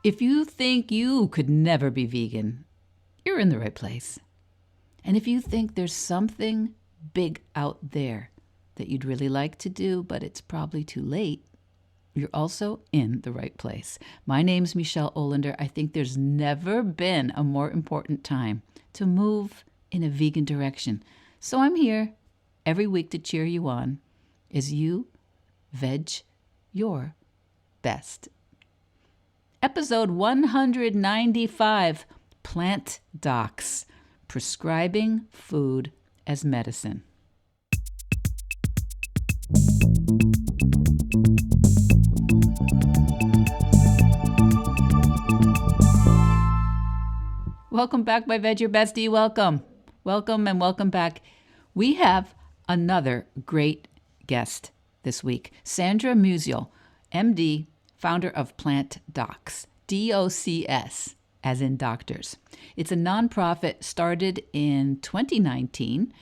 If you think you could never be vegan, you're in the right place. And if you think there's something big out there that you'd really like to do, but it's probably too late, you're also in the right place. My name's Michelle Olander. I think there's never been a more important time to move in a vegan direction. So I'm here every week to cheer you on as you veg your best. Episode 195, Plant Docs, Prescribing Food as Medicine. Welcome back, my Veg Your Bestie. Welcome. Welcome and welcome back. We have another great guest this week. Dr Musial, MD, founder of Plant Docs, DOCS, as in doctors. It's a nonprofit started in 2019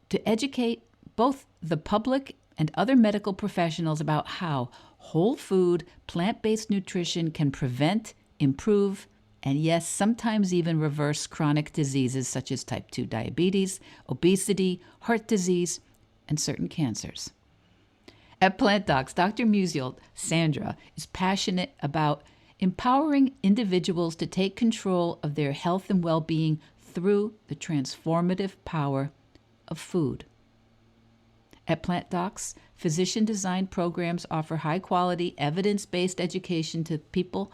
to educate both the public and other medical professionals about how whole food, plant-based nutrition can prevent, improve, and yes, sometimes even reverse chronic diseases such as type 2 diabetes, obesity, heart disease, and certain cancers. At Plant Docs, Dr. Musial, Sandra, is passionate about empowering individuals to take control of their health and well-being through the transformative power of food. At Plant Docs, physician-designed programs offer high-quality, evidence-based education to people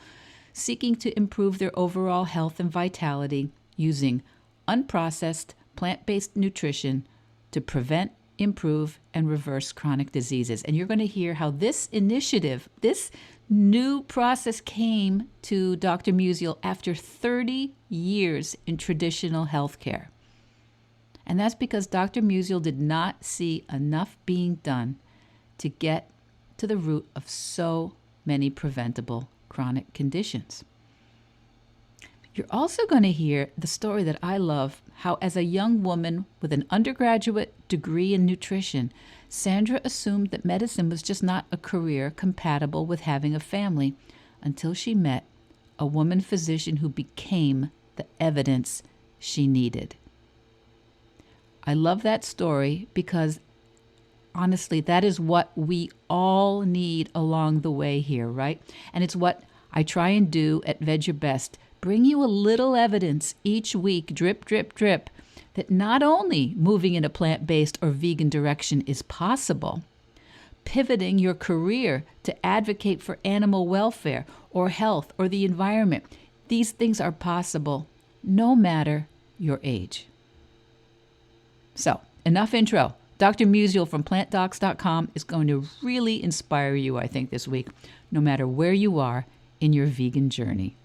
seeking to improve their overall health and vitality using unprocessed, plant-based nutrition to prevent, improve, and reverse chronic diseases. And you're going to hear how this initiative, this new process came to Dr. Musial after 30 years in traditional healthcare. And that's because Dr. Musial did not see enough being done to get to the root of so many preventable chronic conditions. You're also going to hear the story that I love, how as a young woman with an undergraduate degree in nutrition, Sandra assumed that medicine was just not a career compatible with having a family until she met a woman physician who became the evidence she needed. I love that story because honestly, that is what we all need along the way here, right? And it's what I try and do at Veg Your Best. Bring you a little evidence each week, drip, drip, drip, that not only moving in a plant-based or vegan direction is possible, pivoting your career to advocate for animal welfare or health or the environment, these things are possible no matter your age. So, enough intro. Dr. Musial from plantdocs.com is going to really inspire you, I think, this week, no matter where you are in your vegan journey.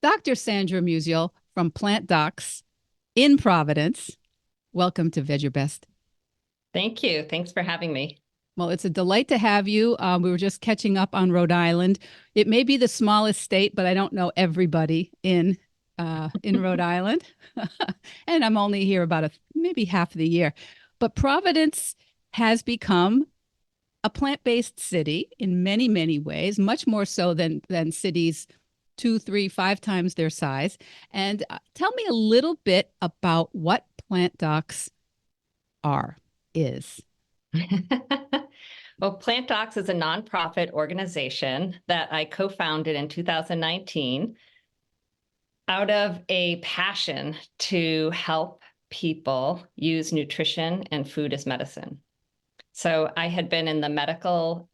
Dr. Sandra Musial from Plant Docs in Providence. Welcome to Veg Your Best. Thank you. Thanks for having me. Well, it's a delight to have you. We were just catching up on Rhode Island. It may be the smallest state, but I don't know everybody in Rhode Island. And I'm only here about maybe half of the year. But Providence has become a plant-based city in many, many ways, much more so than cities 2, 3, 5 times their size. And tell me a little bit about what Plant Docs is. Well, Plant Docs is a nonprofit organization that I co-founded in 2019 out of a passion to help people use nutrition and food as medicine. So I had been in the medical,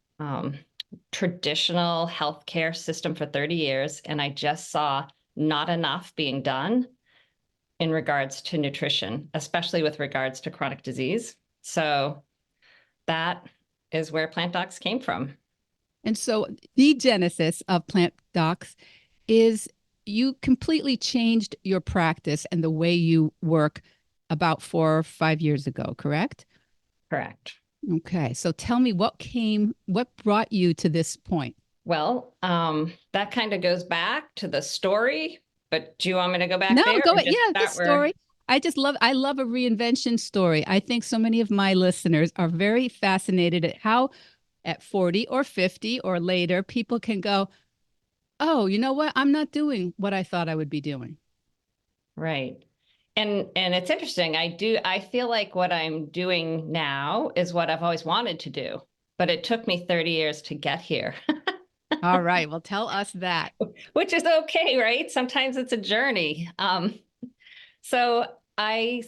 traditional healthcare system for 30 years, and I just saw not enough being done in regards to nutrition, especially with regards to chronic disease. So that is where Plant Docs came from. And so the genesis of Plant Docs is you completely changed your practice and the way you work about 4 or 5 years ago, correct? Correct. Okay. So tell me what brought you to this point? Well, that kind of goes back to the story, but do you want me to go back there? No, go ahead. Yeah, the story. I love a reinvention story. I think so many of my listeners are very fascinated at how at 40 or 50 or later, people can go, oh, you know what? I'm not doing what I thought I would be doing. Right. And it's interesting. I feel like what I'm doing now is what I've always wanted to do, but it took me 30 years to get here. All right. Well, tell us that. Which is okay, right? Sometimes it's a journey. So I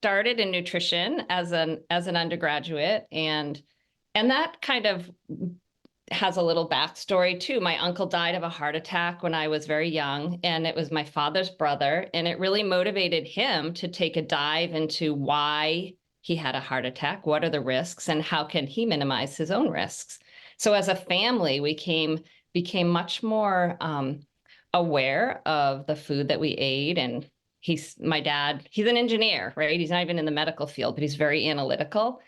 started in nutrition as an undergraduate, and that kind of has a little backstory too. My uncle died of a heart attack when I was very young, and it was my father's brother, and it really motivated him to take a dive into why he had a heart attack, what are the risks, and how can he minimize his own risks. So as a family, we became much more aware of the food that we ate. And my dad, he's an engineer, right? He's not even in the medical field, but he's very analytical.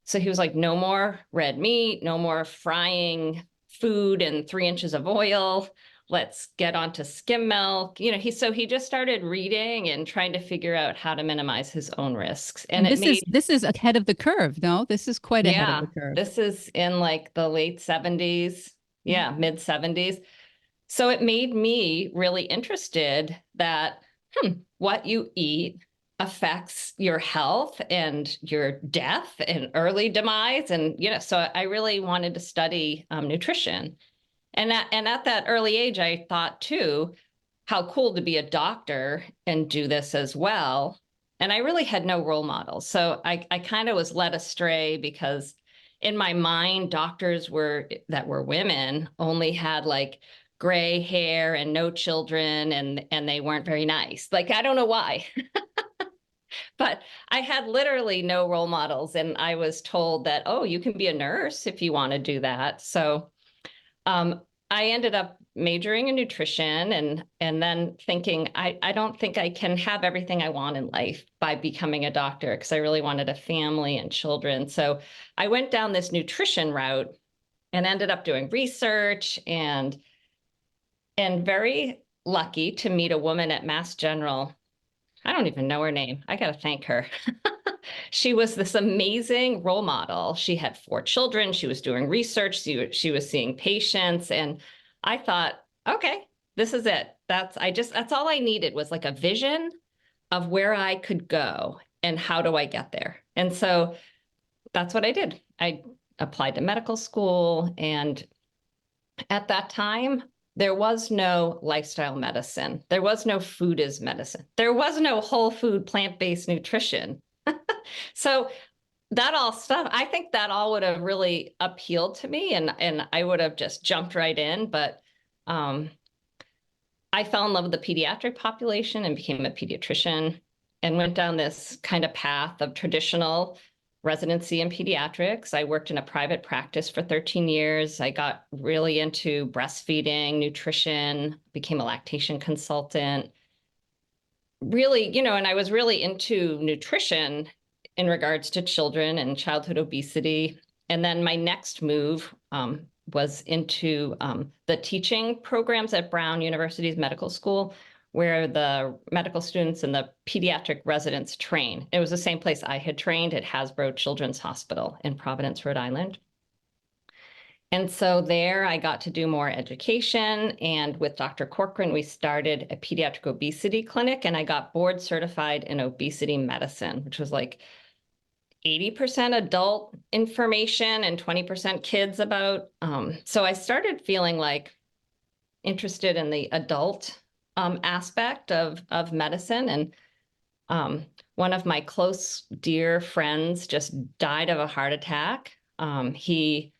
So he was like, no more red meat, no more frying food in 3 inches of oil. Let's get onto skim milk. He just started reading and trying to figure out how to minimize his own risks. And this is ahead of the curve. No, this is quite ahead of the curve. This is in like the late 70s. Yeah, mid 70s. So it made me really interested that what you eat affects your health and your death and early demise. And, so I really wanted to study nutrition. And at that early age, I thought too, how cool to be a doctor and do this as well. And I really had no role models. So I kind of was led astray because in my mind, doctors that were women only had like gray hair and no children, and they weren't very nice. Like, I don't know why. But I had literally no role models, and I was told that, oh, you can be a nurse if you want to do that. So I ended up majoring in nutrition and then thinking, I don't think I can have everything I want in life by becoming a doctor, because I really wanted a family and children. So I went down this nutrition route and ended up doing research and very lucky to meet a woman at Mass General. I don't even know her name. I got to thank her. She was this amazing role model. She had 4 children. She was doing research. She was seeing patients. And I thought, okay, this is it. That's all I needed was like a vision of where I could go and how do I get there. And so that's what I did. I applied to medical school. And at that time, there was no lifestyle medicine. There was no food as medicine. There was no whole food, plant-based nutrition. So I think that all would have really appealed to me, and I would have just jumped right in. But I fell in love with the pediatric population and became a pediatrician and went down this kind of path of traditional residency in pediatrics. I worked in a private practice for 13 years. I got really into breastfeeding, nutrition, became a lactation consultant. Really, and I was really into nutrition in regards to children and childhood obesity. And then my next move was into the teaching programs at Brown University's medical school, where the medical students and the pediatric residents train. It was the same place I had trained at Hasbro Children's Hospital in Providence, Rhode Island. And so there I got to do more education. And with Dr. Corcoran, we started a pediatric obesity clinic, and I got board certified in obesity medicine, which was like 80% adult information and 20% kids about. So I started feeling like interested in the adult aspect of medicine. And one of my close, dear friends just died of a heart attack. He,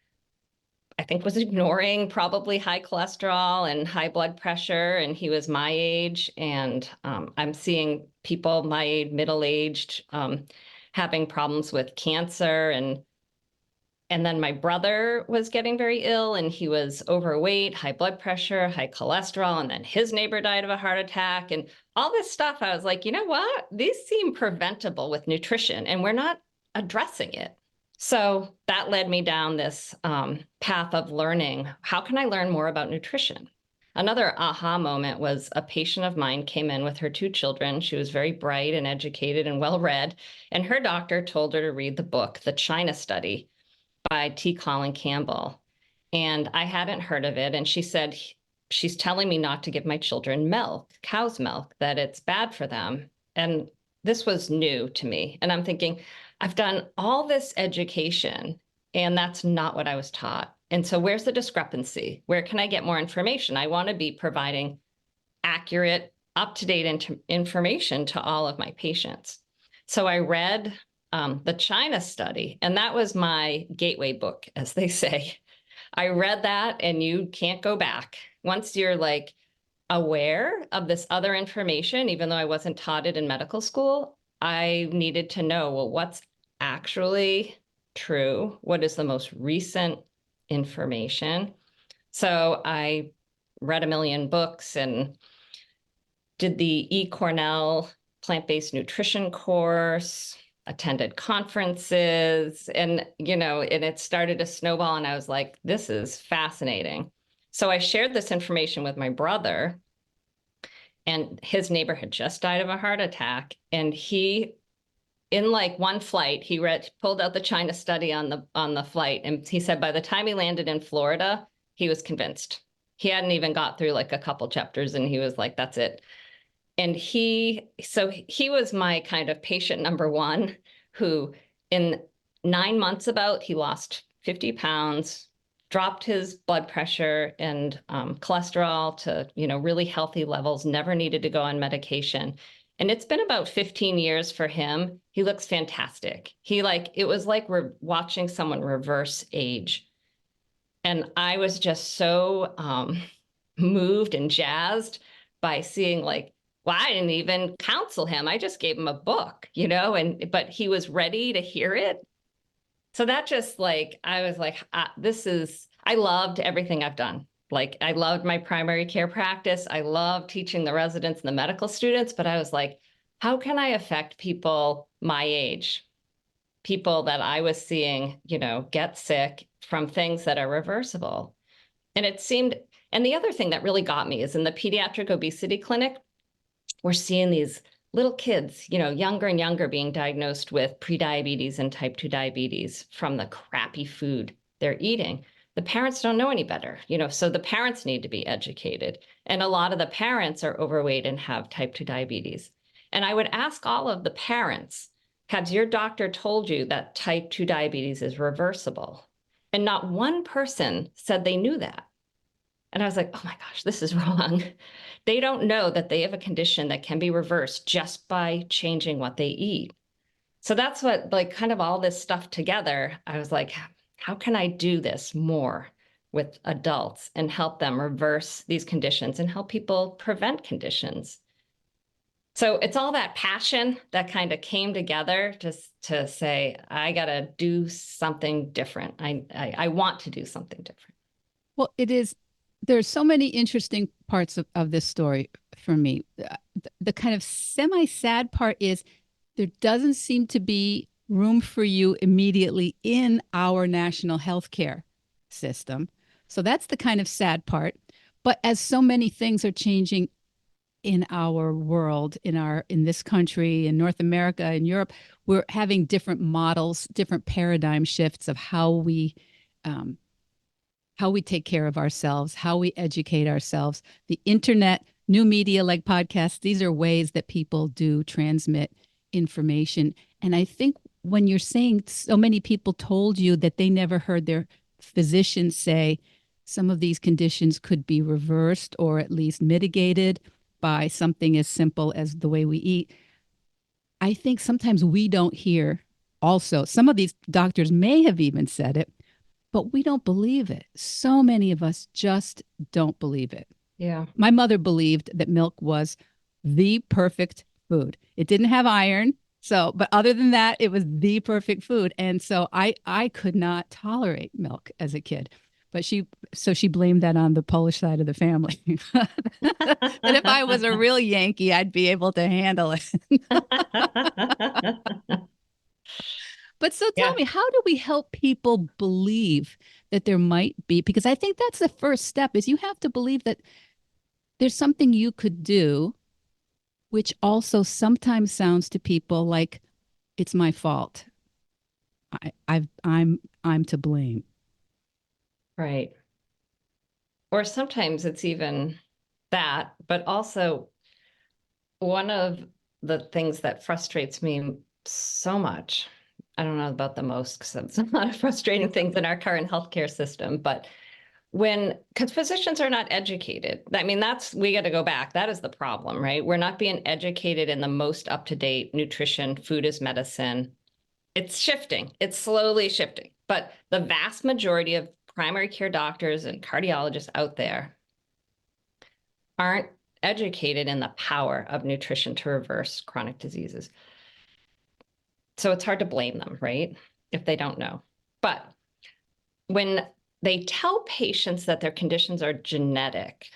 I think, was ignoring probably high cholesterol and high blood pressure, and he was my age. And I'm seeing people my age, middle-aged, having problems with cancer. And then my brother was getting very ill, and he was overweight, high blood pressure, high cholesterol, and then his neighbor died of a heart attack. And all this stuff, I was like, you know what? These seem preventable with nutrition, and we're not addressing it. So that led me down this path of learning. How can I learn more about nutrition? Another aha moment was a patient of mine came in with her 2 children. She was very bright and educated and well-read, and her doctor told her to read the book, The China Study, by Colin Campbell. And I hadn't heard of it. And she said, she's telling me not to give my children milk, cow's milk, that it's bad for them. And this was new to me. And I'm thinking, I've done all this education, and that's not what I was taught. And so where's the discrepancy? Where can I get more information? I want to be providing accurate, up-to-date information to all of my patients. So I read the China study, and that was my gateway book, as they say. I read that, and you can't go back. Once you're like aware of this other information, even though I wasn't taught it in medical school, I needed to know, well, what's actually true? What is the most recent information? So I read a million books and did the eCornell plant-based nutrition course, attended conferences, and, and it started to snowball, and I was like, this is fascinating. So I shared this information with my brother, and his neighbor had just died of a heart attack. And he, in like one flight, he pulled out the China study on the flight. And he said by the time he landed in Florida, he was convinced. He hadn't even got through like a couple chapters, and he was like, that's it. And he was my kind of patient number one, who in 9 months he lost 50 pounds, dropped his blood pressure and cholesterol to, really healthy levels, never needed to go on medication. And it's been about 15 years for him. He looks fantastic. It was like we're watching someone reverse age. And I was just so moved and jazzed by seeing well, I didn't even counsel him. I just gave him a book, but he was ready to hear it. So that just I was like, I loved everything I've done. I loved my primary care practice. I loved teaching the residents and the medical students, but I was like, how can I affect people my age? People that I was seeing, get sick from things that are reversible. And the other thing that really got me is in the pediatric obesity clinic, we're seeing these little kids, younger and younger, being diagnosed with prediabetes and type 2 diabetes from the crappy food they're eating. The parents don't know any better, so the parents need to be educated. And a lot of the parents are overweight and have type 2 diabetes. And I would ask all of the parents, has your doctor told you that type 2 diabetes is reversible? And not one person said they knew that. And I was like, oh my gosh, this is wrong. They don't know that they have a condition that can be reversed just by changing what they eat. So that's what, kind of all this stuff together, I was like, how can I do this more with adults and help them reverse these conditions and help people prevent conditions? So it's all that passion that kind of came together just to say, I got to do something different. I want to do something different. Well, there's so many interesting parts of this story for me. The kind of semi-sad part is there doesn't seem to be room for you immediately in our national healthcare system. So that's the kind of sad part. But as so many things are changing in our world, in this country, in North America, in Europe, we're having different models, different paradigm shifts of how we take care of ourselves, how we educate ourselves. The internet, new media like podcasts, these are ways that people do transmit information. And I think when you're saying so many people told you that they never heard their physician say some of these conditions could be reversed or at least mitigated by something as simple as the way we eat, I think sometimes we don't hear also. Some of these doctors may have even said it, but we don't believe it. So many of us just don't believe it. Yeah. My mother believed that milk was the perfect food. It didn't have iron. But other than that, it was the perfect food. And so I could not tolerate milk as a kid. But she blamed that on the Polish side of the family. That if I was a real Yankee, I'd be able to handle it. But so tell me, how do we help people believe that there might be, because I think that's the first step, is you have to believe that there's something you could do, which also sometimes sounds to people like it's my fault. I'm to blame. Right. Or sometimes it's even that, but also one of the things that frustrates me so much, I don't know about the most because it's a lot of frustrating things in our current healthcare system, but because physicians are not educated. I mean, we got to go back. That is the problem, right? We're not being educated in the most up-to-date nutrition, food is medicine. It's shifting. It's slowly shifting. But the vast majority of primary care doctors and cardiologists out there aren't educated in the power of nutrition to reverse chronic diseases. So it's hard to blame them, right? If they don't know. But when they tell patients that their conditions are genetic,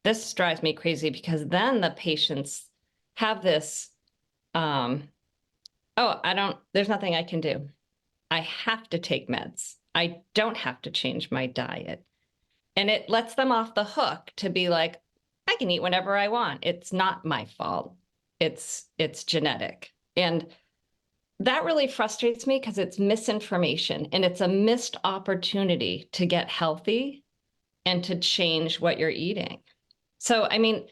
this drives me crazy because then the patients have this, there's nothing I can do. I have to take meds. I don't have to change my diet. And it lets them off the hook to be like, I can eat whenever I want. It's not my fault. It's genetic. And that really frustrates me because it's misinformation and it's a missed opportunity to get healthy and to change what you're eating. So, I mean,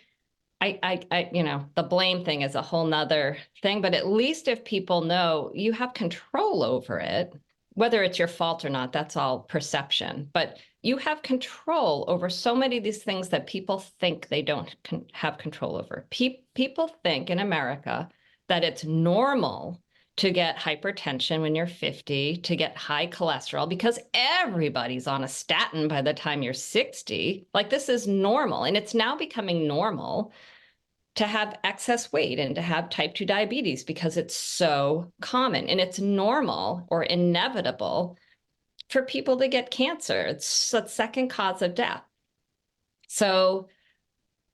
the blame thing is a whole nother thing, but at least if people know you have control over it, whether it's your fault or not, that's all perception, but you have control over so many of these things that people think they don't have control over. People think in America that it's normal to get hypertension when you're 50, to get high cholesterol, because everybody's on a statin by the time you're 60. Like, this is normal. And it's now becoming normal to have excess weight and to have type 2 diabetes because it's so common. And it's normal or inevitable for people to get cancer. It's the second cause of death. So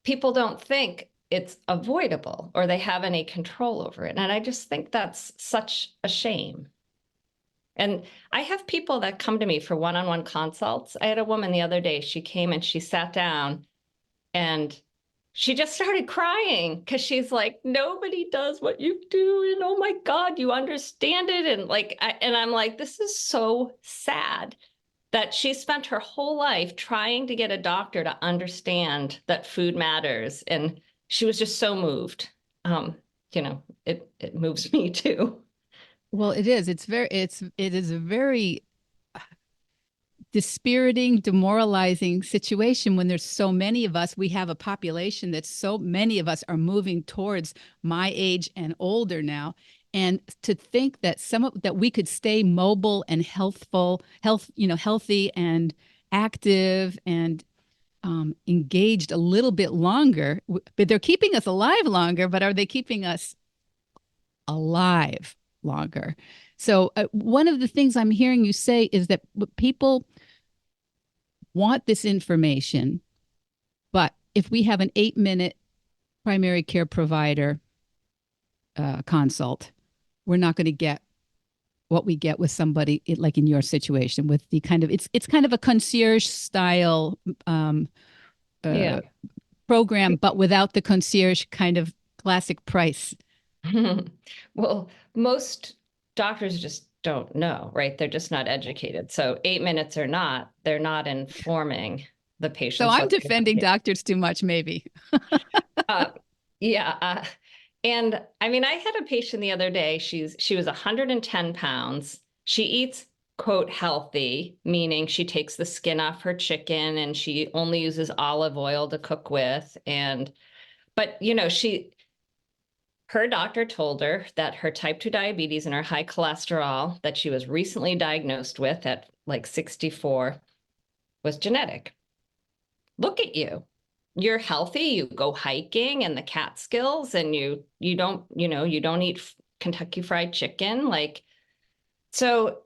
people don't think it's avoidable or they have any control over it. And I just think that's such a shame. And I have people that come to me for one-on-one consults. I had a woman the other day, she came and she sat down and she just started crying because she's like, nobody does what you do. And oh my God, you understand it. And I'm like, this is so sad that she spent her whole life trying to get a doctor to understand that food matters. And she was just so moved. It moves me too. Well, it is. It is a very dispiriting, demoralizing situation when there's so many of us. We have a population that so many of us are moving towards my age and older now. And to think that that we could stay mobile and healthy and active and engaged a little bit longer, but they're keeping us alive longer, but are they keeping us alive longer? So one of the things I'm hearing you say is that people want this information, but if we have an 8-minute primary care provider consult, we're not going to get what we get with somebody like in your situation with the kind of, it's kind of a concierge style program, but without the concierge kind of classic price. Well, most doctors just don't know, right? They're just not educated. So 8 minutes or not, they're not informing the patient. So I'm defending doctors too much, maybe. Yeah. And I mean, I had a patient the other day. She was 110 pounds. She eats, quote, healthy, meaning she takes the skin off her chicken and she only uses olive oil to cook with. But her doctor told her that her type 2 diabetes and her high cholesterol that she was recently diagnosed with at like 64 was genetic. Look at you. You're healthy. You go hiking in the Catskills and you don't eat Kentucky Fried Chicken. So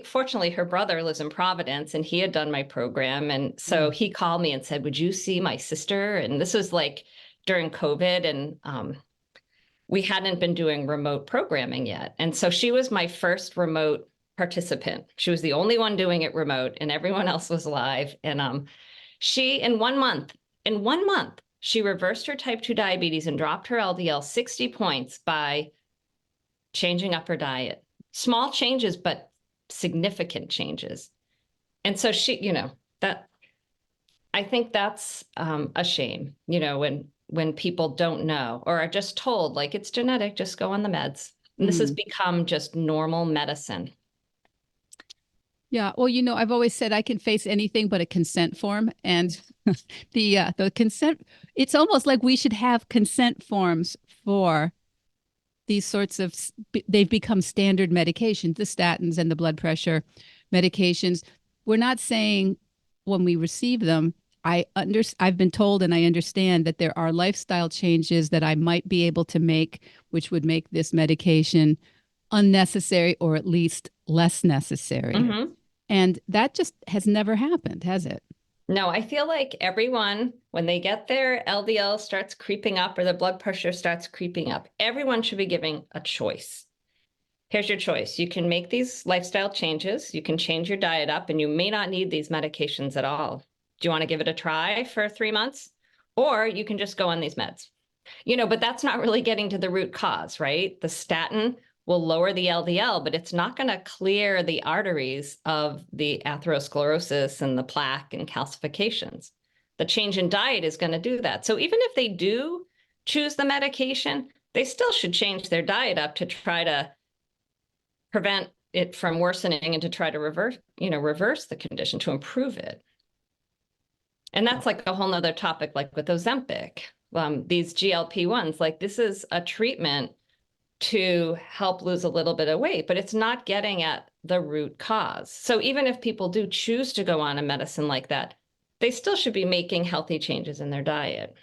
fortunately, her brother lives in Providence and he had done my program. And so he called me and said, would you see my sister? And this was like during COVID and, we hadn't been doing remote programming yet. And so she was my first remote participant. She was the only one doing it remote and everyone else was live. And she, in 1 month, she reversed her type 2 diabetes and dropped her LDL 60 points by changing up her diet. small changes, but significant changes. And so that I think that's a shame, when people don't know or are just told like it's genetic, just go on the meds. And this has become just normal medicine. Yeah. Well, I've always said I can face anything but a consent form. And the consent, it's almost like we should have consent forms for these sorts of, they've become standard medications, the statins and the blood pressure medications. We're not saying when we receive them, I've been told and I understand that there are lifestyle changes that I might be able to make, which would make this medication unnecessary or at least less necessary. Mm-hmm. And that just has never happened, has it? No, I feel like everyone, when they get their LDL starts creeping up or the blood pressure starts creeping up, everyone should be giving a choice. Here's your choice. You can make these lifestyle changes. You can change your diet up, and you may not need these medications at all. Do you want to give it a try for 3 months? Or you can just go on these meds. But that's not really getting to the root cause, right? The statin will lower the LDL, but it's not going to clear the arteries of the atherosclerosis and the plaque and calcifications. The change in diet is going to do that. So even if they do choose the medication, they still should change their diet up to try to prevent it from worsening and to try to reverse the condition, to improve it. And that's like a whole nother topic, like with Ozempic, these GLP-1s, like this is a treatment to help lose a little bit of weight, but it's not getting at the root cause. So even if people do choose to go on a medicine like that, they still should be making healthy changes in their diet.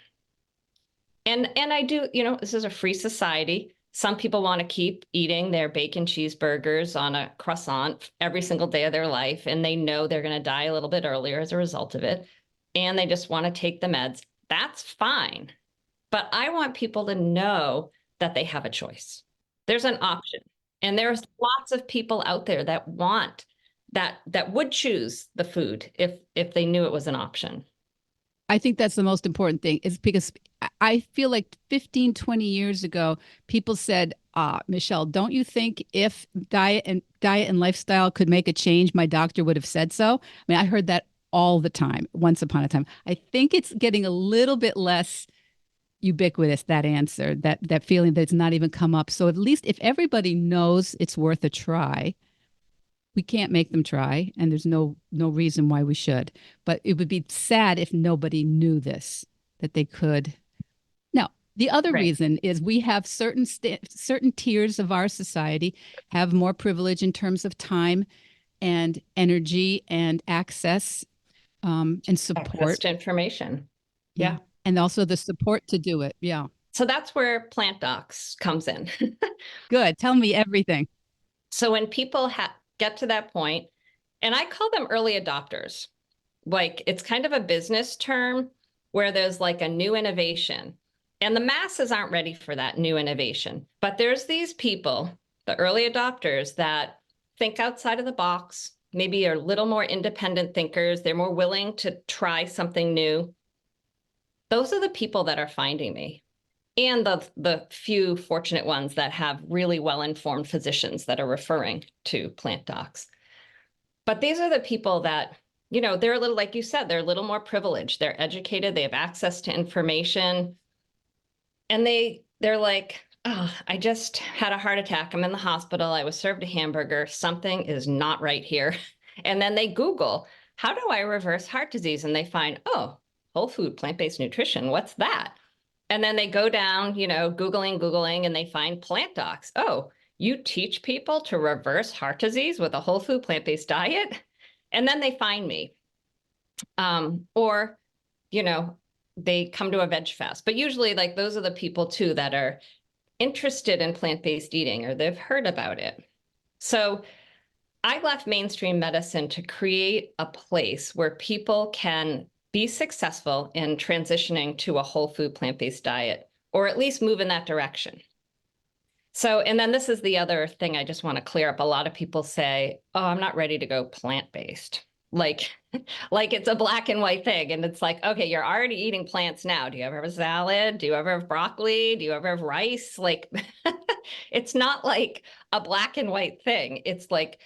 And I do, this is a free society. Some people want to keep eating their bacon cheeseburgers on a croissant every single day of their life, and they know they're going to die a little bit earlier as a result of it, and they just want to take the meds. That's fine. But I want people to know that they have a choice. There's an option. And there's lots of people out there that want that would choose the food if they knew it was an option. I think that's the most important thing, is because I feel like 15, 20 years ago, people said, Michelle, don't you think if diet and lifestyle could make a change, my doctor would have said so? I mean, I heard that all the time, once upon a time. I think it's getting a little bit less ubiquitous, that answer, that feeling that it's not even come up. So at least if everybody knows it's worth a try, we can't make them try, and there's no reason why we should. But it would be sad if nobody knew this, that they could. Now, the other reason is we have certain tiers of our society have more privilege in terms of time and energy and access and support. Access to information. Yeah. And also the support to do it. Yeah. So that's where Plant Docs comes in. Good. Tell me everything. So when people get to that point, and I call them early adopters, like it's kind of a business term where there's like a new innovation, and the masses aren't ready for that new innovation. But there's these people, the early adopters, that think outside of the box, maybe are a little more independent thinkers. They're more willing to try something new. Those are the people that are finding me, and the few fortunate ones that have really well-informed physicians that are referring to Plant Docs. But these are the people that, they're a little, like you said, they're a little more privileged. They're educated, they have access to information, and they're like, oh, I just had a heart attack. I'm in the hospital. I was served a hamburger. Something is not right here. And then they Google, how do I reverse heart disease? And they find, oh, whole food, plant-based nutrition. What's that? And then they go down, Googling, and they find Plant Docs. Oh, you teach people to reverse heart disease with a whole food, plant-based diet? And then they find me. Or, they come to a veg fast. But usually, like, those are the people, too, that are interested in plant-based eating, or they've heard about it. So I left mainstream medicine to create a place where people can be successful in transitioning to a whole food plant-based diet, or at least move in that direction. So, and then this is the other thing I just want to clear up. A lot of people say, oh, I'm not ready to go plant-based. like like it's a black and white thing. And it's like, okay, you're already eating plants now. Do you ever have a salad? Do you ever have broccoli? Do you ever have rice? Like it's not like a black and white thing. It's like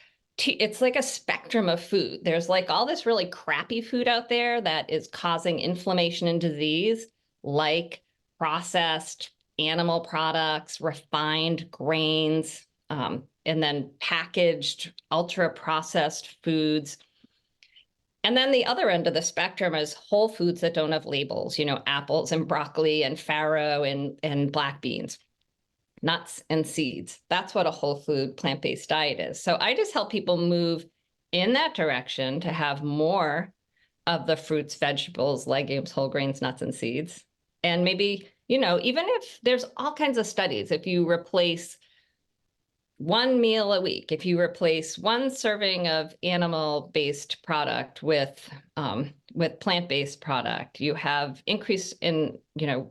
a spectrum of food. There's like all this really crappy food out there that is causing inflammation and disease, like processed animal products, refined grains, and then packaged ultra processed foods. And then the other end of the spectrum is whole foods that don't have labels, apples and broccoli and farro and black beans, nuts and seeds. That's what a whole food plant-based diet is. So I just help people move in that direction to have more of the fruits, vegetables, legumes, whole grains, nuts, and seeds. And maybe, even if there's all kinds of studies, if you replace one meal a week, if you replace one serving of animal-based product with plant-based product, you have increase in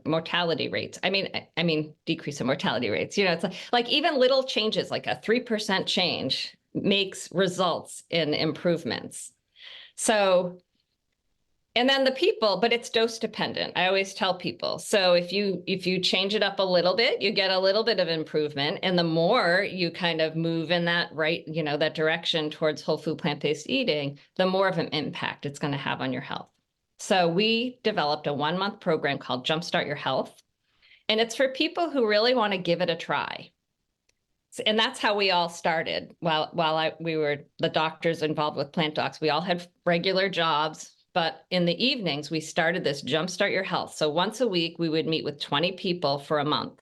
mortality rates. I mean decrease in mortality rates. It's like even little changes, like a 3% change, results in improvements. So. And then but it's dose dependent. I always tell people. So if you change it up a little bit, you get a little bit of improvement. And the more you kind of move in that that direction towards whole food plant-based eating, the more of an impact it's going to have on your health. So we developed a 1-month program called Jumpstart Your Health. And it's for people who really want to give it a try. And that's how we all started. While we were the doctors involved with Plant Docs, we all had regular jobs. But in the evenings, we started this Jumpstart Your Health. So once a week, we would meet with 20 people for a month.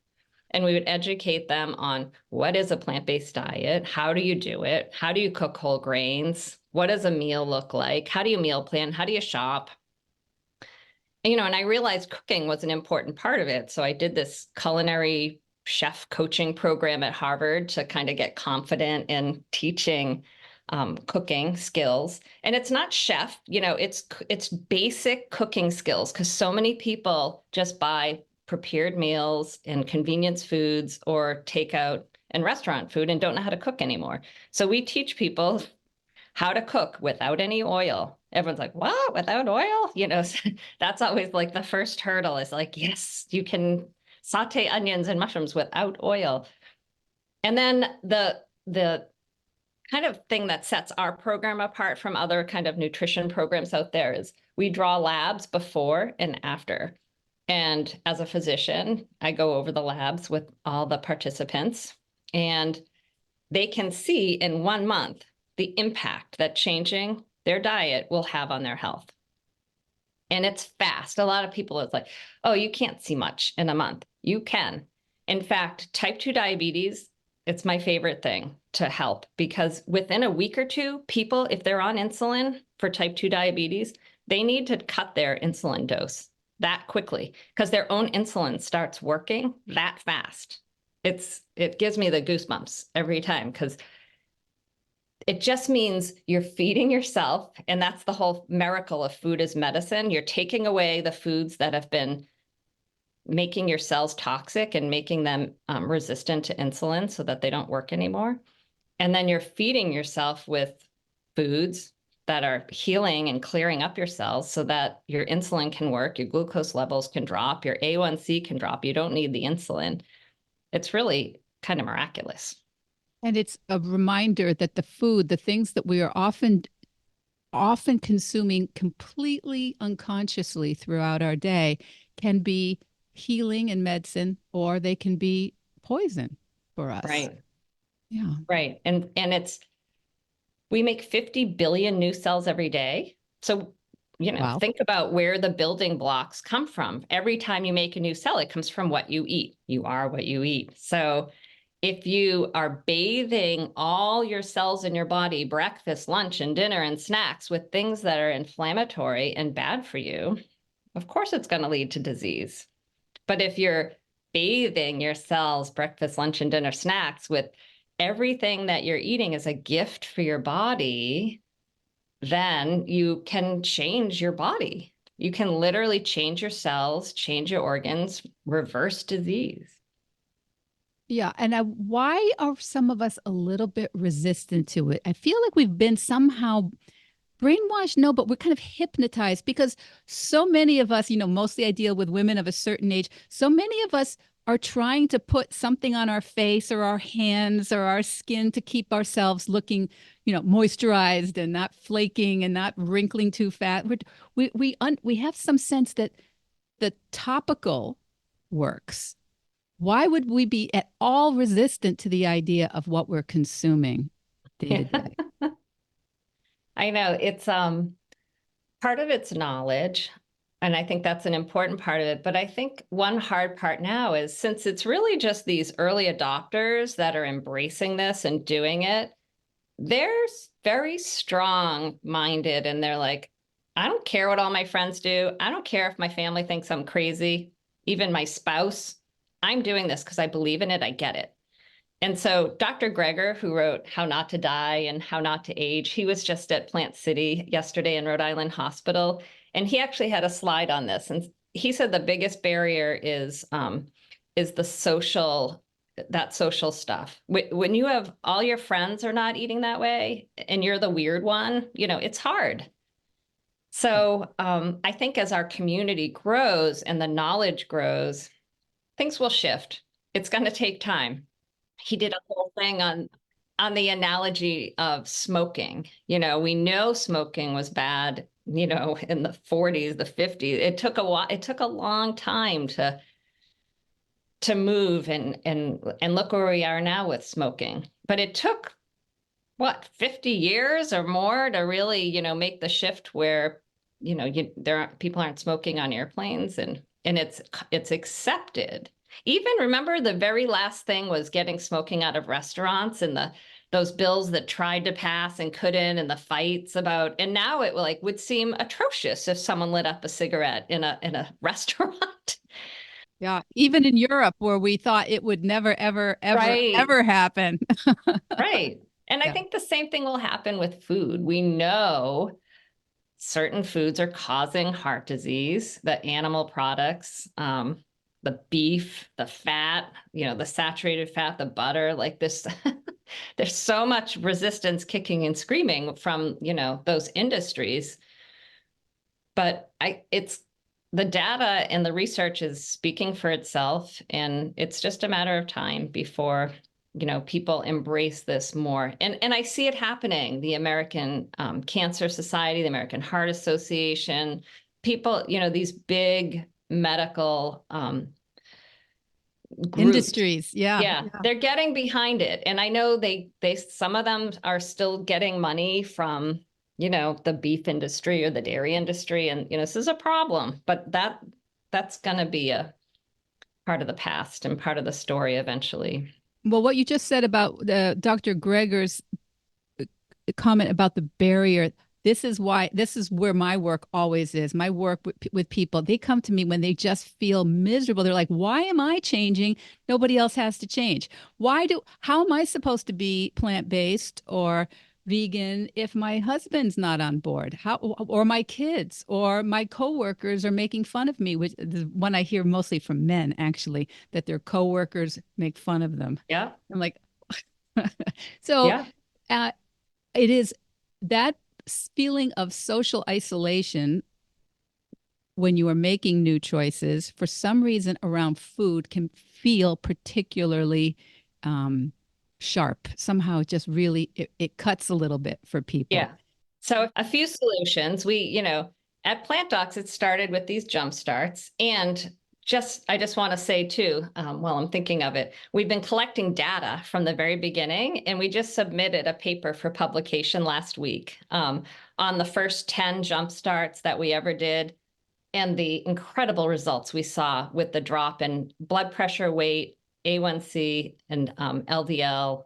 And we would educate them on what is a plant-based diet? How do you do it? How do you cook whole grains? What does a meal look like? How do you meal plan? How do you shop? And I realized cooking was an important part of it. So I did this culinary chef coaching program at Harvard to kind of get confident in teaching cooking skills. And it's not chef, it's basic cooking skills, because so many people just buy prepared meals and convenience foods or takeout and restaurant food and don't know how to cook anymore. So we teach people how to cook without any oil. Everyone's like, what? Without oil? That's always like the first hurdle is like, yes, you can saute onions and mushrooms without oil. And then the kind of thing that sets our program apart from other kind of nutrition programs out there is we draw labs before and after. And as a physician, I go over the labs with all the participants, and they can see in 1 month the impact that changing their diet will have on their health. And it's fast. A lot of people is like, oh, you can't see much in a month. You can. In fact, type 2 diabetes, it's my favorite thing to help, because within a week or two, people, if they're on insulin for type 2 diabetes, they need to cut their insulin dose that quickly, because their own insulin starts working that fast. It gives me the goosebumps every time, because it just means you're feeding yourself. And that's the whole miracle of food as medicine. You're taking away the foods that have been making your cells toxic and making them resistant to insulin so that they don't work anymore. And then you're feeding yourself with foods that are healing and clearing up your cells so that your insulin can work, your glucose levels can drop, your A1C can drop. You don't need the insulin. It's really kind of miraculous. And it's a reminder that the things that we are often consuming completely unconsciously throughout our day, can be healing and medicine, or they can be poison for us. Right. Yeah. Right. And we make 50 billion new cells every day. So, Wow. Think about where the building blocks come from. Every time you make a new cell, it comes from what you eat. You are what you eat. So if you are bathing all your cells in your body, breakfast, lunch, and dinner, and snacks with things that are inflammatory and bad for you, of course it's going to lead to disease. But if you're bathing your cells, breakfast, lunch, and dinner snacks with everything that you're eating is a gift for your body, then you can change your body. You can literally change your cells, change your organs, reverse disease. Yeah. And why are some of us a little bit resistant to it? I feel like we've been somehow brainwashed, no, but we're kind of hypnotized because so many of us, mostly I deal with women of a certain age. So many of us are trying to put something on our face or our hands or our skin to keep ourselves looking, moisturized and not flaking and not wrinkling too fast. We have some sense that the topical works. Why would we be at all resistant to the idea of what we're consuming day to day? I know it's part of it's knowledge. And I think that's an important part of it. But I think one hard part now is since it's really just these early adopters that are embracing this and doing it, they're very strong minded and they're like, I don't care what all my friends do. I don't care if my family thinks I'm crazy, even my spouse. I'm doing this because I believe in it. I get it. And so Dr. Greger, who wrote How Not to Die and How Not to Age, he was just at Plant City yesterday in Rhode Island Hospital. And he actually had a slide on this. And he said the biggest barrier is the social, that social stuff. When you have all your friends are not eating that way and you're the weird one, it's hard. So I think as our community grows and the knowledge grows, things will shift. It's going to take time. He did a whole thing on the analogy of smoking. We know smoking was bad, in the 40s, the 50s. It took a while, it took a long time to move and look where we are now with smoking. But it took what, 50 years or more to really, make the shift where, people aren't smoking on airplanes and it's accepted. Even remember the very last thing was getting smoking out of restaurants and those bills that tried to pass and couldn't and the fights about, and now it would seem atrocious if someone lit up a cigarette in a restaurant. Yeah, even in Europe where we thought it would never, ever, ever, Right. ever happen. Right. And Yeah. I think the same thing will happen with food. We know certain foods are causing heart disease, the animal products, the beef, the fat, the saturated fat, the butter, like this. There's so much resistance kicking and screaming from, those industries. But it's the data and the research is speaking for itself. And it's just a matter of time before, people embrace this more. And I see it happening. The American Cancer Society, the American Heart Association, people, these big medical groups. Industries. Yeah, they're getting behind it. And I know they some of them are still getting money from, the beef industry or the dairy industry. And, this is a problem, but that's going to be a part of the past and part of the story eventually. Well, what you just said about Dr. Greger's comment about the barrier, this is where my work always is. My work with people, they come to me when they just feel miserable. They're like, why am I changing? Nobody else has to change. How am I supposed to be plant-based or vegan if my husband's not on board? Or my kids or my coworkers are making fun of me, which is one I hear mostly from men, actually, that their coworkers make fun of them. Yeah. I'm like, so it is that feeling of social isolation when you are making new choices for some reason around food can feel particularly sharp. Somehow just really, it cuts a little bit for people. Yeah. So a few solutions. We, at Plant Docs, it started with these Jumpstarts. And I just want to say too, while I'm thinking of it, we've been collecting data from the very beginning, and we just submitted a paper for publication last week on the first 10 Jumpstarts that we ever did and the incredible results we saw with the drop in blood pressure, weight, A1C, and LDL,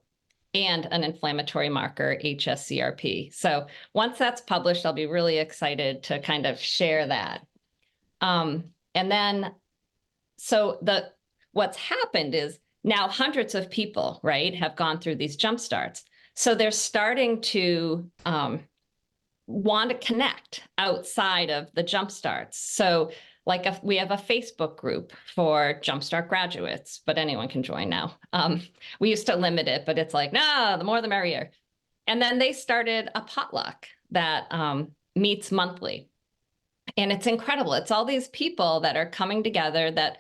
and an inflammatory marker, HSCRP. So once that's published, I'll be really excited to kind of share that. And then, so what's happened is now hundreds of people, right, have gone through these Jumpstarts. So they're starting to want to connect outside of the Jumpstarts. So we have a Facebook group for Jumpstart graduates, but anyone can join now. We used to limit it, but it's like, no, the more the merrier. And then they started a potluck that meets monthly. And it's incredible. It's all these people that are coming together that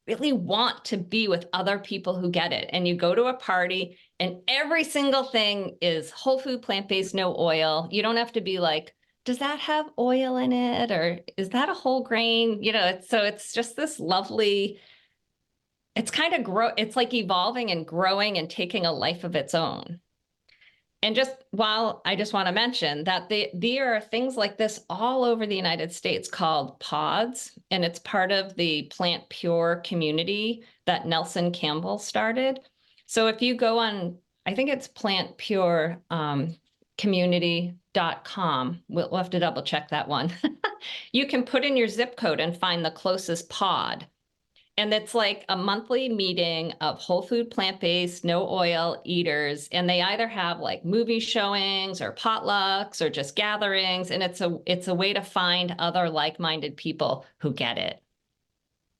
really want to be with other people who get it. And you go to a party and every single thing is whole food, plant-based, no oil. You don't have to be like, does that have oil in it? Or is that a whole grain? So it's just this lovely, it's kind of it's like evolving and growing and taking a life of its own. And I just want to mention that there are things like this all over the United States called pods, and it's part of the Plant Pure community that Nelson Campbell started. So if you go on, I think it's plantpure community.com, we'll have to double check that one. You can put in your zip code and find the closest pod. And it's like a monthly meeting of whole food, plant-based, no oil eaters. And they either have like movie showings or potlucks or just gatherings. And it's a way to find other like-minded people who get it.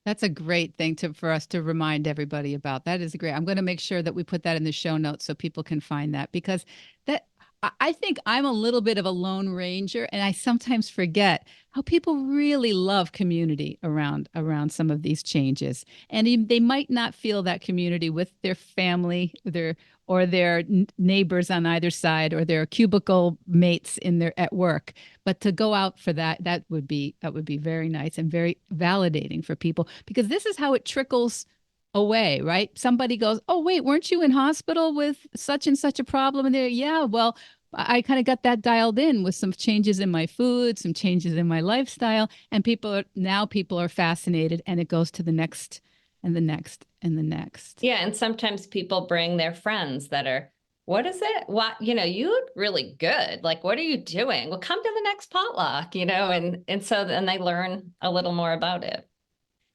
That's a great thing for us to remind everybody about. That is great. I'm going to make sure that we put that in the show notes so people can find that, because I think I'm a little bit of a lone ranger, and I sometimes forget how people really love community around some of these changes. And they might not feel that community with their family, or their neighbors on either side, or their cubicle mates at work. But to go out for that would be very nice and very validating for people, because this is how it trickles away, right? Somebody goes, "Oh, wait, weren't you in hospital with such and such a problem?" And they're, "Yeah, well, I kind of got that dialed in with some changes in my food, some changes in my lifestyle." And people are fascinated, and it goes to the next and the next and the next. Yeah. And sometimes people bring their friends that are, what is it? What, you look really good. Like, what are you doing? Well, come to the next potluck, and so then they learn a little more about it.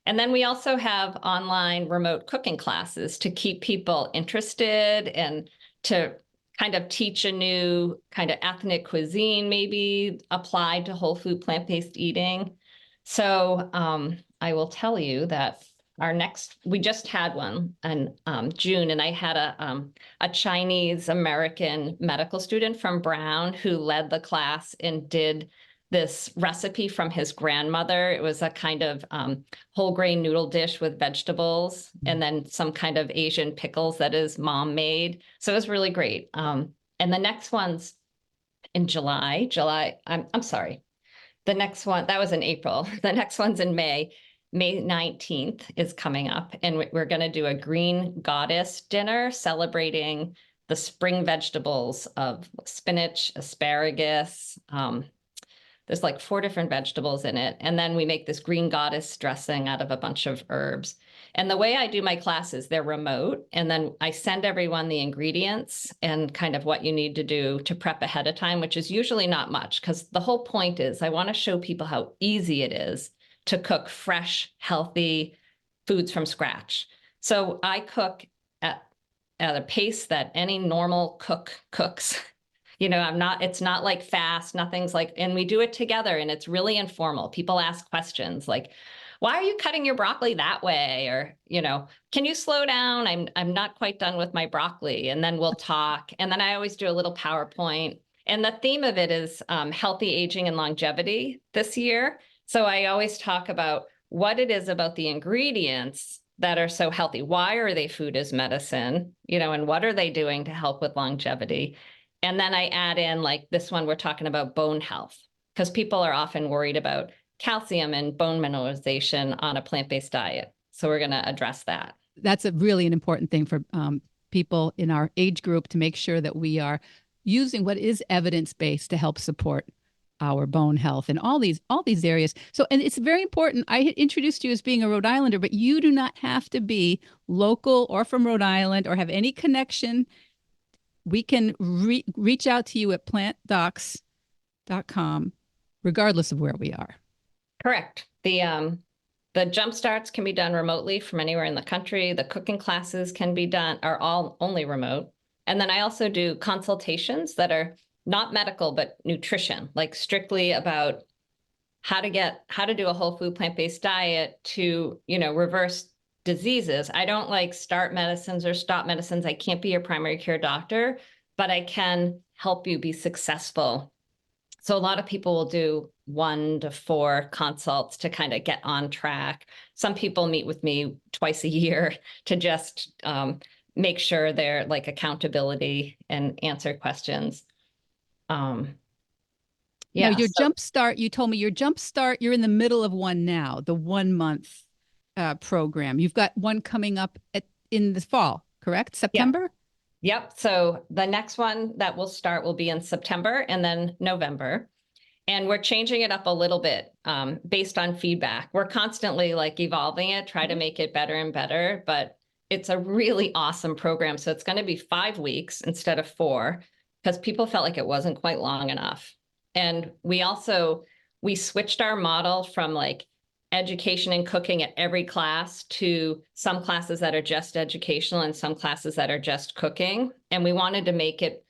And then we also have online remote cooking classes to keep people interested and to kind of teach a new kind of ethnic cuisine, maybe applied to whole food, plant-based eating. So I will tell you that we just had one in June, and I had a Chinese American medical student from Brown who led the class and did this recipe from his grandmother. It was a kind of whole grain noodle dish with vegetables and then some kind of Asian pickles that his mom made. So it was really great. And the next one's in July. I'm sorry. The next one, that was in April. The next one's in May. May 19th is coming up, and we're going to do a green goddess dinner celebrating the spring vegetables of spinach, asparagus, there's like 4 different vegetables in it. And then we make this green goddess dressing out of a bunch of herbs. And the way I do my classes, they're remote. And then I send everyone the ingredients and kind of what you need to do to prep ahead of time, which is usually not much, because the whole point is I want to show people how easy it is to cook fresh, healthy foods from scratch. So I cook at a pace that any normal cook cooks. It's not like fast, nothing's like, and we do it together and it's really informal. People ask questions like, why are you cutting your broccoli that way? Or, can you slow down? I'm not quite done with my broccoli. And then we'll talk. And then I always do a little PowerPoint. And the theme of it is healthy aging and longevity this year. So I always talk about what it is about the ingredients that are so healthy. Why are they food as medicine? And what are they doing to help with longevity? And then I add in, like this one, we're talking about bone health, because people are often worried about calcium and bone mineralization on a plant-based diet. So we're going to address that. That's an important thing for people in our age group, to make sure that we are using what is evidence-based to help support our bone health and all these areas. So, and it's very important. I had introduced you as being a Rhode Islander, but you do not have to be local or from Rhode Island or have any connection. We can reach out to you at plantdocs.com, regardless of where we are. Correct. The Jumpstarts can be done remotely from anywhere in the country. The cooking classes are all only remote. And then I also do consultations that are not medical, but nutrition, like strictly about how to do a whole food plant-based diet to, reverse diseases. I don't like start medicines or stop medicines. I can't be your primary care doctor, but I can help you be successful So a lot of people will do 1 to 4 consults to kind of get on track. Some people meet with me twice a year to just make sure they're like accountability and answer questions. Now, Yeah. your Jumpstart, you told me your Jumpstart, you're in the middle of one now, the 1 month program. You've got one coming up in the fall, correct? September? Yep. So the next one that will start will be in September and then November. And we're changing it up a little bit based on feedback. We're constantly like evolving it, try to make it better and better, but it's a really awesome program. So it's going to be 5 weeks instead of 4 because people felt like it wasn't quite long enough. And we switched our model from like education and cooking at every class to some classes that are just educational and some classes that are just cooking. And we wanted to make it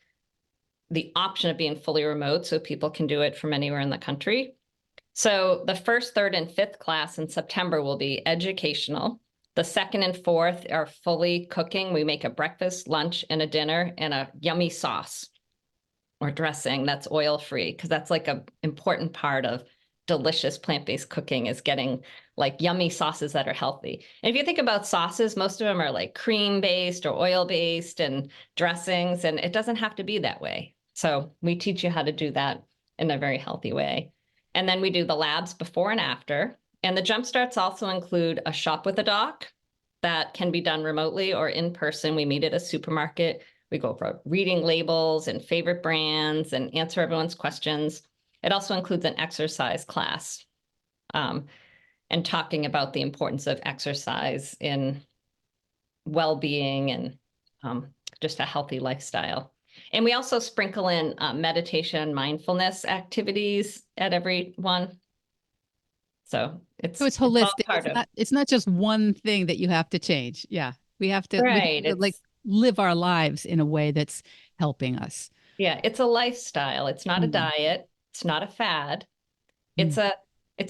the option of being fully remote so people can do it from anywhere in the country. So the first, third, and fifth class in September will be educational. The second and fourth are fully cooking. We make a breakfast, lunch, and a dinner and a yummy sauce or dressing that's oil-free, because that's like an important part of delicious plant-based cooking is getting like yummy sauces that are healthy. And if you think about sauces, most of them are like cream-based or oil-based and dressings, and it doesn't have to be that way. So we teach you how to do that in a very healthy way. And then we do the labs before and after. And the Jumpstarts also include a shop with a doc that can be done remotely or in person. We meet at a supermarket. We go over reading labels and favorite brands and answer everyone's questions. It also includes an exercise class and talking about the importance of exercise in well-being and just a healthy lifestyle. And we also sprinkle in meditation, mindfulness activities at every one. So it's holistic. It's not just one thing that you have to change. Yeah. We have to, like live our lives in a way that's helping us. Yeah. It's a lifestyle. It's not a diet. It's not a fad. It's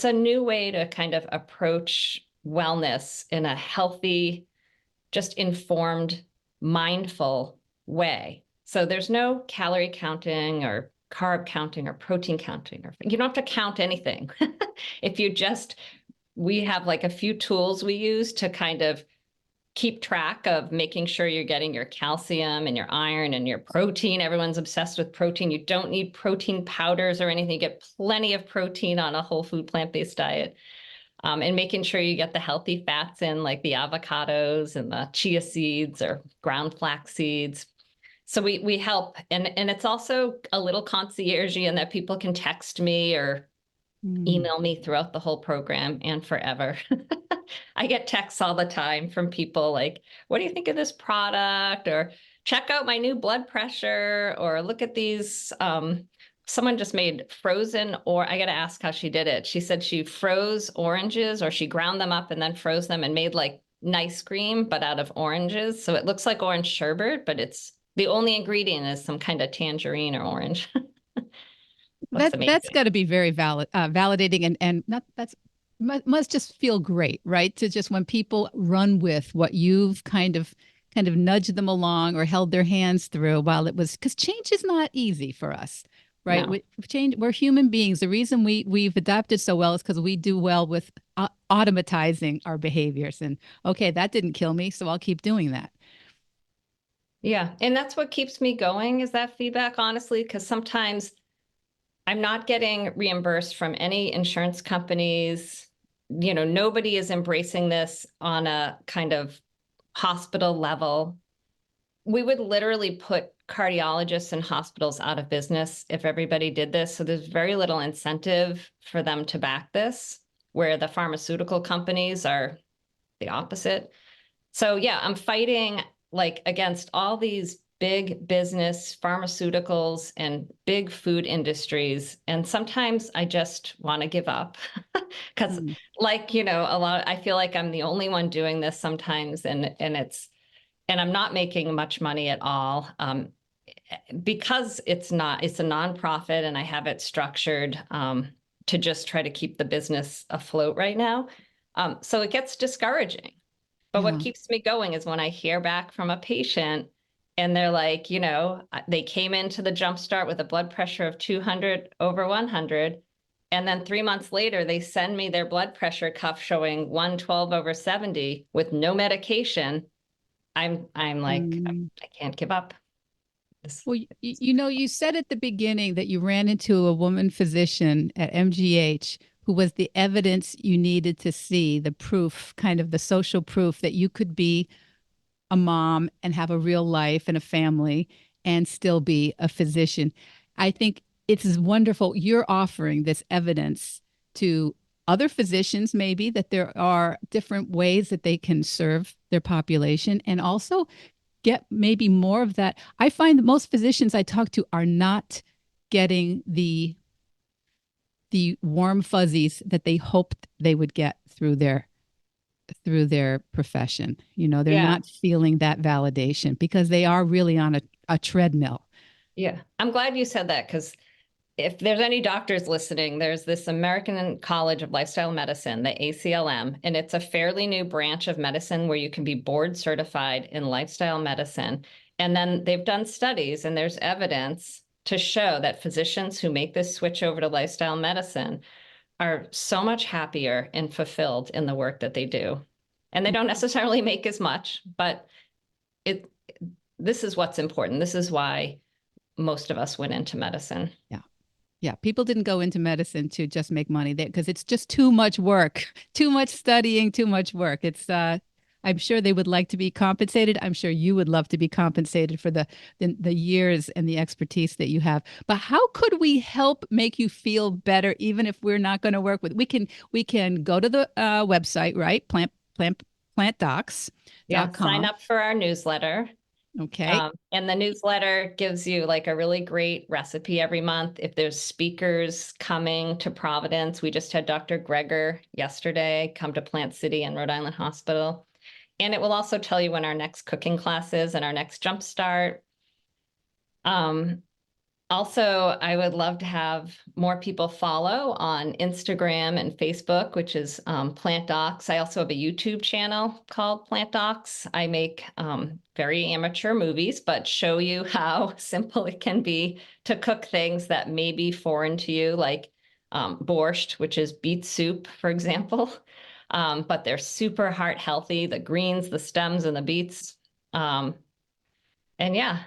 a new way to kind of approach wellness in a healthy, just informed, mindful way. So there's no calorie counting or carb counting or protein counting, or you don't have to count anything. If you just, we have like a few tools we use to kind of keep track of making sure you're getting your calcium and your iron and your protein. Everyone's obsessed with protein. You don't need protein powders or anything. You get plenty of protein on a whole food plant-based diet. And making sure you get the healthy fats in, like the avocados and the chia seeds or ground flax seeds. So we help. And it's also a little concierge in that people can text me or email me throughout the whole program and forever. I get texts all the time from people like, what do you think of this product? Or check out my new blood pressure, or look at these. Someone just made frozen, or I got to ask how she did it. She said she froze oranges, or she ground them up and then froze them and made like nice cream, but out of oranges. So it looks like orange sherbet, but it's the only ingredient is some kind of tangerine or orange. That's got to be very validating and not must just feel great, right? To just when people run with what you've kind of nudged them along or held their hands through while it was, because change is not easy for us, right? No. We're human beings. The reason we've adapted so well is because we do well with automatizing our behaviors. And okay, that didn't kill me, so I'll keep doing that. Yeah, and that's what keeps me going is that feedback, honestly, because sometimes I'm not getting reimbursed from any insurance companies. You know, nobody is embracing this on a kind of hospital level. We would literally put cardiologists and hospitals out of business if everybody did this. So there's very little incentive for them to back this, where the pharmaceutical companies are the opposite. So yeah, I'm fighting like against all these big business pharmaceuticals and big food industries. And sometimes I just want to give up because like, you know, I feel like I'm the only one doing this sometimes. And I'm not making much money at all because it's a nonprofit and I have it structured to just try to keep the business afloat right now. So it gets discouraging. But what keeps me going is when I hear back from a patient And they're like, they came into the Jumpstart with a blood pressure of 200 over 100. And then 3 months later, they send me their blood pressure cuff showing 112 over 70 with no medication. I'm like, I can't give up. Well, you said at the beginning that you ran into a woman physician at MGH who was the evidence you needed to see, the proof, kind of the social proof that you could be a mom and have a real life and a family and still be a physician. I think it's wonderful you're offering this evidence to other physicians, maybe that there are different ways that they can serve their population, and also get maybe more of that. I find that most physicians I talk to are not getting the warm fuzzies that they hoped they would get through their profession. They're Yeah. not feeling that validation because they are really on a treadmill. Yeah. I'm glad you said that, because if there's any doctors listening, there's this American College of Lifestyle Medicine, the ACLM, and it's a fairly new branch of medicine where you can be board certified in lifestyle medicine. And then they've done studies, and there's evidence to show that physicians who make this switch over to lifestyle medicine are so much happier and fulfilled in the work that they do. And they don't necessarily make as much, but this is what's important. This is why most of us went into medicine. Yeah. Yeah, people didn't go into medicine to just make money because it's just too much work, too much studying, too much work. I'm sure they would like to be compensated. I'm sure you would love to be compensated for the years and the expertise that you have. But how could we help make you feel better, even if we're not going to work with? We can go to the website, right? Plantdocs.com. Yeah, sign up for our newsletter. Okay. And the newsletter gives you like a really great recipe every month. If there's speakers coming to Providence, we just had Dr. Greger yesterday come to Plant City and Rhode Island Hospital. And it will also tell you when our next cooking class is and our next Jumpstart. Also, I would love to have more people follow on Instagram and Facebook, which is Plant Docs. I also have a YouTube channel called Plant Docs. I make very amateur movies, but show you how simple it can be to cook things that may be foreign to you, like borscht, which is beet soup, for example. But they're super heart healthy, the greens, the stems, and the beets. And yeah,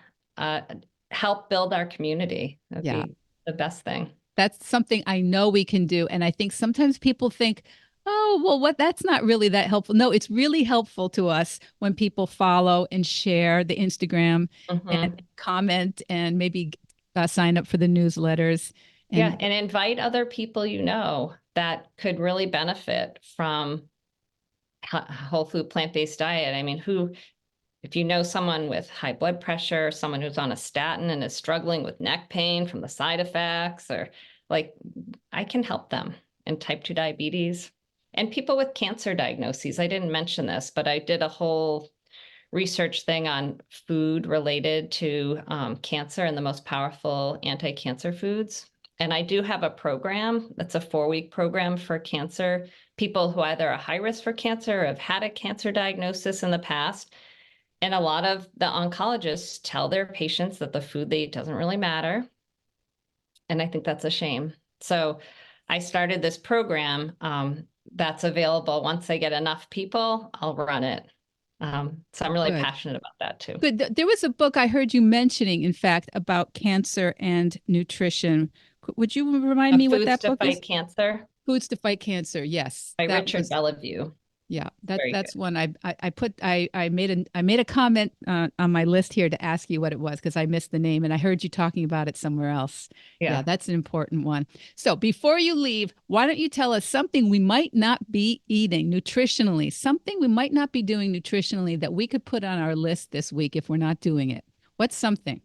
help build our community. That'd be the best thing. That's something I know we can do. And I think sometimes people think, oh, well, that's not really that helpful. No, it's really helpful to us when people follow and share the Instagram and comment and maybe sign up for the newsletters. And invite other people that could really benefit from whole food plant-based diet. I mean, if you know someone with high blood pressure, someone who's on a statin and is struggling with neck pain from the side effects, or I can help them, and type 2 diabetes, and people with cancer diagnoses. I didn't mention this, but I did a whole research thing on food related to cancer and the most powerful anti-cancer foods. And I do have a program that's a 4-week program for cancer, people who either are high risk for cancer or have had a cancer diagnosis in the past. And a lot of the oncologists tell their patients that the food they eat doesn't really matter. And I think that's a shame. So I started this program that's available. Once I get enough people, I'll run it. So I'm really passionate about that too. Good. There was a book I heard you mentioning, in fact, about cancer and nutrition. Would you remind me what that book is? Foods to Fight Cancer. Foods to Fight Cancer. Yes. By Richard Beliveau. Yeah, that's one I made a comment on my list here to ask you what it was, because I missed the name and I heard you talking about it somewhere else. Yeah, that's an important one. So before you leave, why don't you tell us something we might not be eating nutritionally, something we might not be doing nutritionally that we could put on our list this week if we're not doing it? What's something?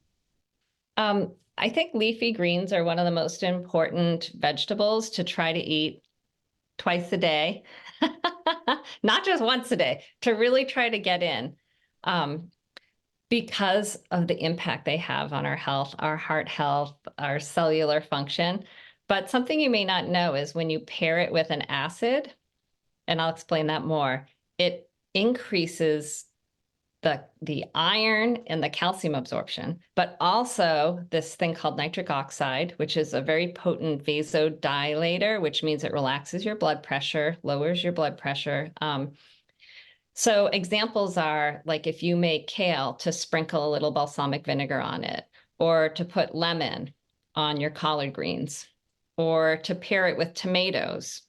I think leafy greens are one of the most important vegetables to try to eat twice a day. Not just once a day, to really try to get in, because of the impact they have on our health, our heart health, our cellular function. But something you may not know is when you pair it with an acid, and I'll explain that more, it increases the iron and the calcium absorption, but also this thing called nitric oxide, which is a very potent vasodilator, which means it relaxes your blood pressure, lowers your blood pressure. So examples are like if you make kale, to sprinkle a little balsamic vinegar on it, or to put lemon on your collard greens, or to pair it with tomatoes,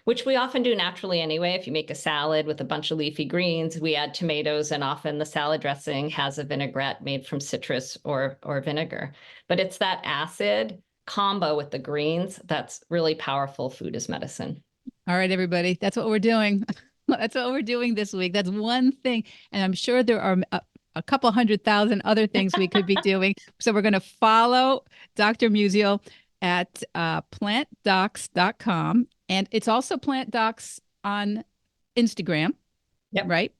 which we often do naturally anyway. If you make a salad with a bunch of leafy greens, we add tomatoes, and often the salad dressing has a vinaigrette made from citrus or vinegar. But it's that acid combo with the greens that's really powerful. Food as medicine. All right, everybody, that's what we're doing. That's what we're doing this week. That's one thing. And I'm sure there are a couple 100,000 other things we could be doing. So we're going to follow Dr. Musial at plantdocs.com. And it's also Plant Docs on Instagram, right?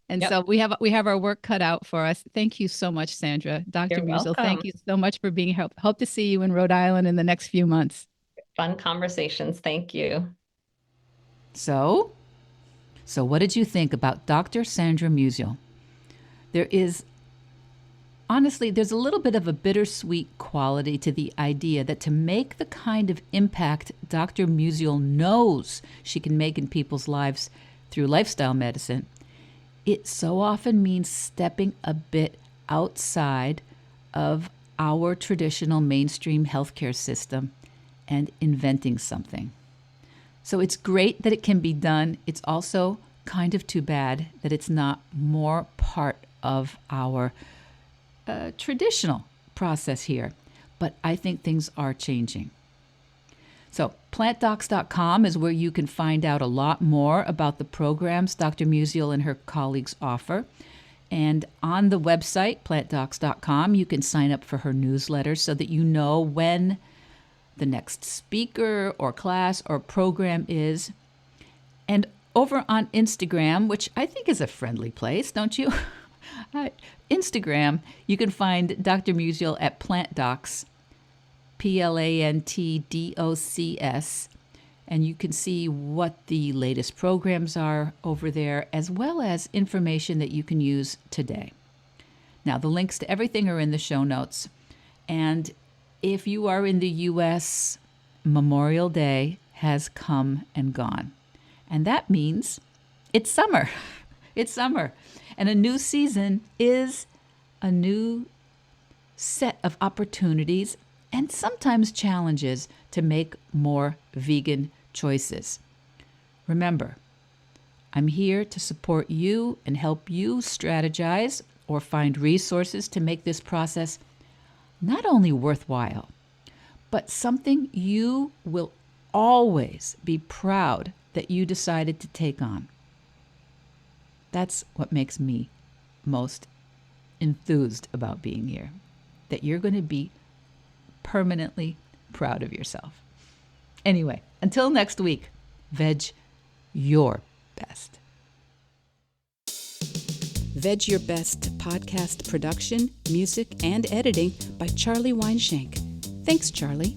And so we have our work cut out for us. Thank you so much, Sandra. Dr. Musial, thank you so much for being here. Hope to see you in Rhode Island in the next few months. Fun conversations. Thank you. So what did you think about Dr. Sandra Musial? Honestly, there's a little bit of a bittersweet quality to the idea that to make the kind of impact Dr. Musial knows she can make in people's lives through lifestyle medicine, it so often means stepping a bit outside of our traditional mainstream healthcare system and inventing something. So it's great that it can be done. It's also kind of too bad that it's not more part of our traditional process here. But I think things are changing. So plantdocs.com is where you can find out a lot more about the programs Dr. Musial and her colleagues offer. And on the website, plantdocs.com, you can sign up for her newsletter so that you know when the next speaker or class or program is. And over on Instagram, which I think is a friendly place, don't you? Instagram, you can find Dr. Musial at PlantDocs, PlantDocs, and you can see what the latest programs are over there, as well as information that you can use today. Now, the links to everything are in the show notes. And if you are in the U.S., Memorial Day has come and gone. And that means it's summer. It's summer. And a new season is a new set of opportunities and sometimes challenges to make more vegan choices. Remember, I'm here to support you and help you strategize or find resources to make this process not only worthwhile, but something you will always be proud that you decided to take on. That's what makes me most enthused about being here, that you're going to be permanently proud of yourself. Anyway, until next week, veg your best. Veg Your Best podcast production, music, and editing by Charlie Weinshank. Thanks, Charlie.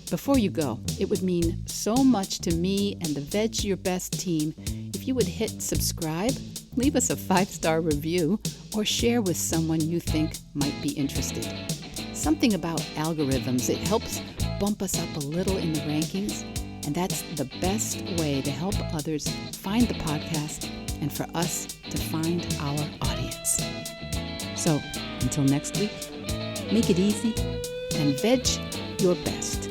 Before you go, it would mean so much to me and the Veg Your Best team if you would hit subscribe, leave us a 5-star review, or share with someone you think might be interested. Something about algorithms, it helps bump us up a little in the rankings, and that's the best way to help others find the podcast and for us to find our audience. So, until next week, make it easy and veg your best.